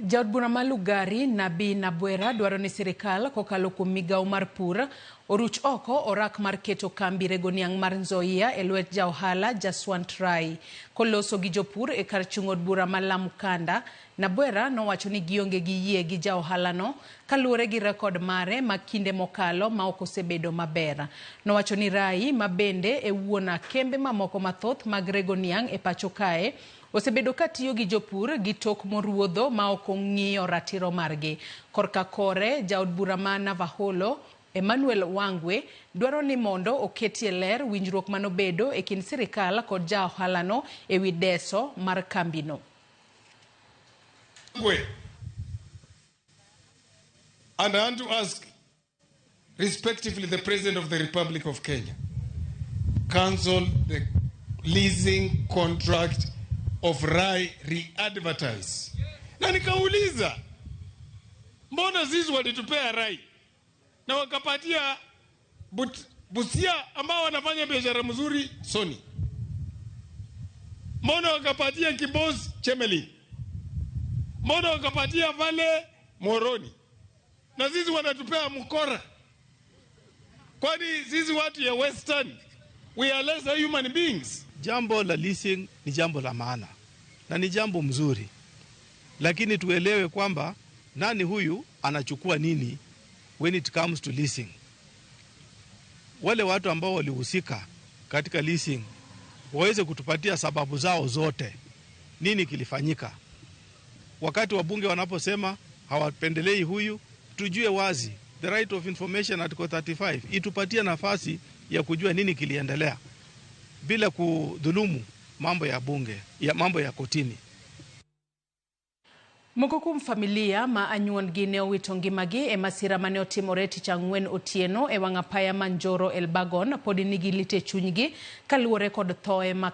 Jaod bura ma Lugari Nabi Nabwera dwaro ni sirikal kokalo kuom migawo mar pur oruch oko orak mar keto kambi rego niang' mar Nzoia e lwet ja ohala Jaswant Rai. Koloso gi jopur e kar chung' od bura ma Lamukanda, Nabwera nowacho ni gionge gi yie gi ja ohala no kaluwore gi rekod mare ma kinde mokalo ma ok osebedo maber. Nowacho ni Rai ma bende e wuona kembe mamoko mathoth mag rego niang' e pacho kae osebedo katiyo gi jopur gi tok moruodho ma ok ong'iyo ratiro margi. Korka kore jaod bura ma Navaholo Emmanuel Wangwe dwaro ni mondo oketie ler winjruok manobedo e kind sirikal kod ja ohala no e wi deso mar kambino. And I want to ask, respectively, the President of the Republic of Kenya, cancel the leasing contract of Rai, re-advertise. Na nikauliza, mbona sisi walitupea Rai na wakapatia Busia ambao wanafanya biashara mzuri Sony? Mbona wakapatia Kibos Chemeli? Mbona wakapatia Vale Moroni? Na sisi wanatupea Mkora? Kwani sisi watu ya Western, we are lesser human beings? Jambo la leasing ni jambo la maana na ni jambo mzuri, lakini tuelewe kwamba nani huyu anachukua nini when it comes to leasing. Wale watu ambao walihusika katika leasing waweze kutupatia sababu zao zote, nini kilifanyika. Wakati wabunge wanaposema hawapendelei huyu, tujue wazi, the right of information article 35 itupatie nafasi ya kujua nini kiliendelea bila kudhulumu mambo ya bunge, ya mambo ya kotini. Moko kuom familia ma anyuon gi ne owito ngimagi e masira mane otimore tich ang'wen otieno e wang' apaya ma Njoro Elbagon pod nigi lit e chunygi kaluwore kod thoe ma